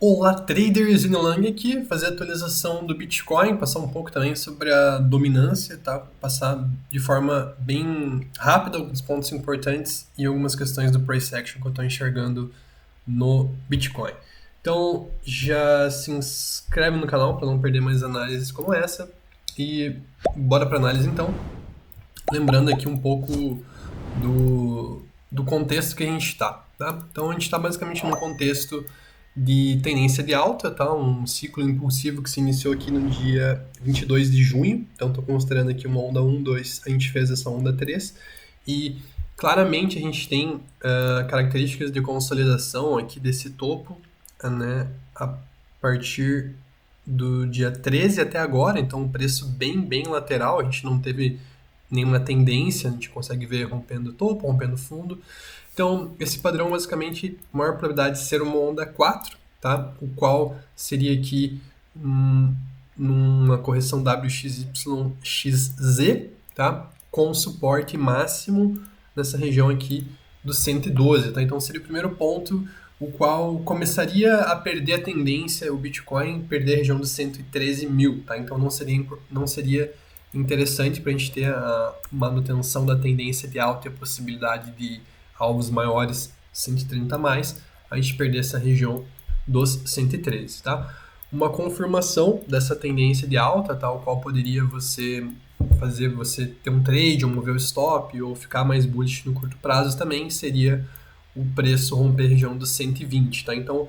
Olá, traders, Inolang aqui, fazer a atualização do Bitcoin, passar um pouco também sobre a dominância, tá? Passar de forma bem rápida alguns pontos importantes e algumas questões do price action que eu estou enxergando no Bitcoin. Então, já se inscreve no canal para não perder mais análises como essa e bora para análise então. Lembrando aqui um pouco do contexto que a gente está, tá? Então, a gente está basicamente num contexto de tendência de alta, tá? Um ciclo impulsivo que se iniciou aqui no dia 22 de junho. Então, estou considerando aqui uma onda 1, 2, a gente fez essa onda 3. E claramente a gente tem características de consolidação aqui desse topo, né? A partir do dia 13 até agora. Então, um preço bem lateral. A gente não teve nenhuma tendência, a gente consegue ver rompendo topo, rompendo fundo. Então, esse padrão, basicamente, maior probabilidade de ser uma onda 4, tá? O qual seria aqui numa correção WXYXZ, tá? Com suporte máximo nessa região aqui do 112, tá? Então, seria o primeiro ponto, o qual começaria a perder a tendência, o Bitcoin perder a região dos 113 mil, tá? Então, não seria interessante para a gente ter a manutenção da tendência de alta e a possibilidade de alvos maiores, 130 mais, a gente perder essa região dos 113, tá? Uma confirmação dessa tendência de alta, tal qual poderia fazer você ter um trade, ou mover o stop, ou ficar mais bullish no curto prazo também, seria o preço romper a região dos 120, tá? Então,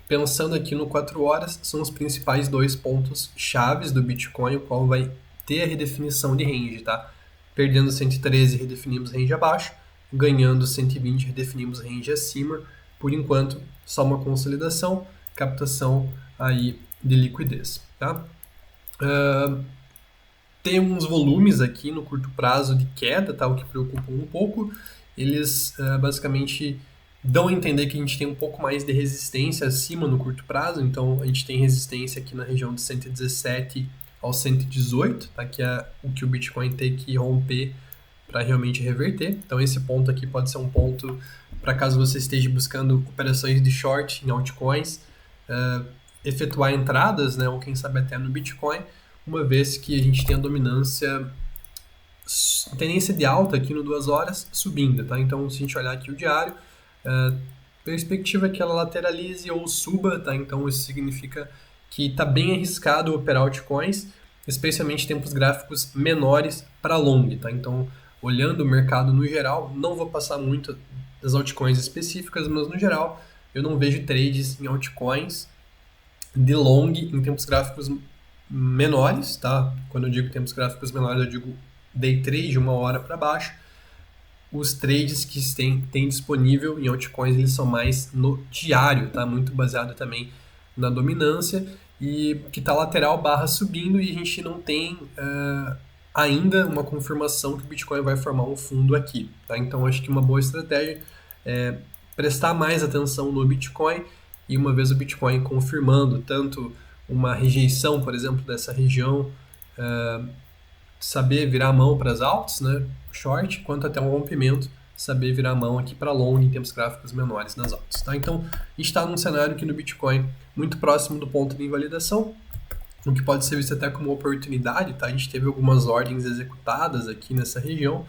pensando aqui no 4 horas, são os principais dois pontos chaves do Bitcoin, o qual vai ter a redefinição de range, tá? Perdendo 113, redefinimos range abaixo, ganhando 120, redefinimos range acima. Por enquanto, só uma consolidação, captação aí de liquidez, tá? Tem uns volumes aqui no curto prazo de queda, tá? O que preocupa um pouco. Eles basicamente dão a entender que a gente tem um pouco mais de resistência acima no curto prazo. Então, a gente tem resistência aqui na região de 117 ao 118, tá? Que é o que o Bitcoin tem que romper para realmente reverter. Então, esse ponto aqui pode ser um ponto para caso você esteja buscando operações de short em altcoins, efetuar entradas, né? Ou quem sabe até no Bitcoin, uma vez que a gente tem a dominância, tendência de alta aqui no 2 horas subindo, tá? Então, se a gente olhar aqui o diário, perspectiva é que ela lateralize ou suba, tá? Então, isso significa que está bem arriscado operar altcoins, especialmente tempos gráficos menores para long, tá? Então, olhando o mercado no geral, não vou passar muito das altcoins específicas, mas no geral, eu não vejo trades em altcoins de long em tempos gráficos menores, tá? Quando eu digo tempos gráficos menores, eu digo day trade de 1 hora para baixo. Os trades que tem disponível em altcoins, eles são mais no diário, tá? Muito baseado também na dominância e que tá lateral barra subindo e a gente não tem ainda uma confirmação que o Bitcoin vai formar um fundo aqui, tá? Então acho que uma boa estratégia é prestar mais atenção no Bitcoin e uma vez o Bitcoin confirmando tanto uma rejeição, por exemplo, dessa região, saber virar a mão para as altas, né, short, quanto até um rompimento, saber virar a mão aqui para long em tempos gráficos menores nas altas. Tá? Então, a gente está num cenário aqui no Bitcoin muito próximo do ponto de invalidação, o que pode ser visto até como oportunidade. Tá? A gente teve algumas ordens executadas aqui nessa região,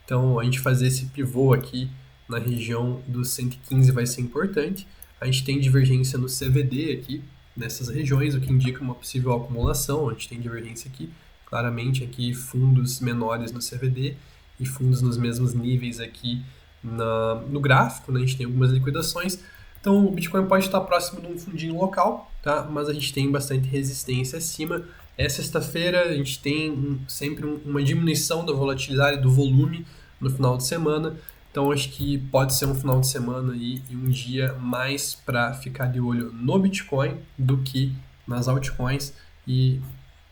então a gente fazer esse pivô aqui na região dos 115 vai ser importante. A gente tem divergência no CVD aqui, nessas regiões, o que indica uma possível acumulação. A gente tem divergência aqui, claramente aqui fundos menores no CVD e fundos nos mesmos níveis aqui no gráfico, né? A gente tem algumas liquidações. Então o Bitcoin pode estar próximo de um fundinho local, tá? Mas a gente tem bastante resistência acima. Essa sexta-feira a gente tem sempre uma diminuição da volatilidade do volume no final de semana. Então acho que pode ser um final de semana e um dia mais para ficar de olho no Bitcoin do que nas altcoins e,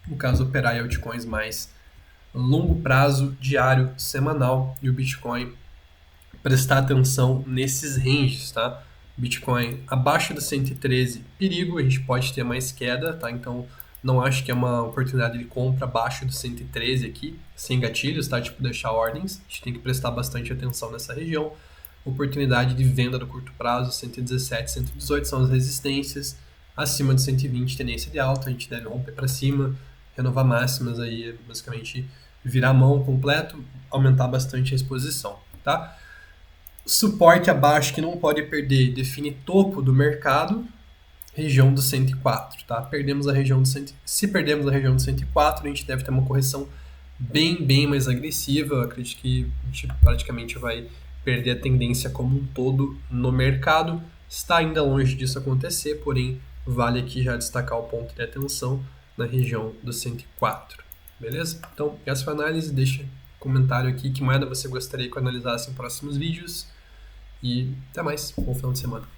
no caso, operar em altcoins mais longo prazo, diário, semanal e o Bitcoin prestar atenção nesses ranges, tá? Bitcoin abaixo do 113, perigo, a gente pode ter mais queda, tá? Então não acho que é uma oportunidade de compra abaixo do 113 aqui, sem gatilhos, tá? Tipo, deixar ordens. A gente tem que prestar bastante atenção nessa região. Oportunidade de venda do curto prazo, 117, 118 são as resistências. acima de 120 tendência de alta, a gente deve romper para cima, renovar máximas aí, basicamente virar a mão completo, aumentar bastante a exposição, tá? Suporte abaixo que não pode perder, define topo do mercado, região do 104, tá? Perdemos a região do 100, se perdemos a região do 104, a gente deve ter uma correção bem mais agressiva. Eu acredito que a gente praticamente vai perder a tendência como um todo no mercado. Está ainda longe disso acontecer, porém vale aqui já destacar o ponto de atenção na região do 104, beleza? Então, essa foi a análise, deixa um comentário aqui que moeda você gostaria que eu analisasse em próximos vídeos e até mais, bom final de semana.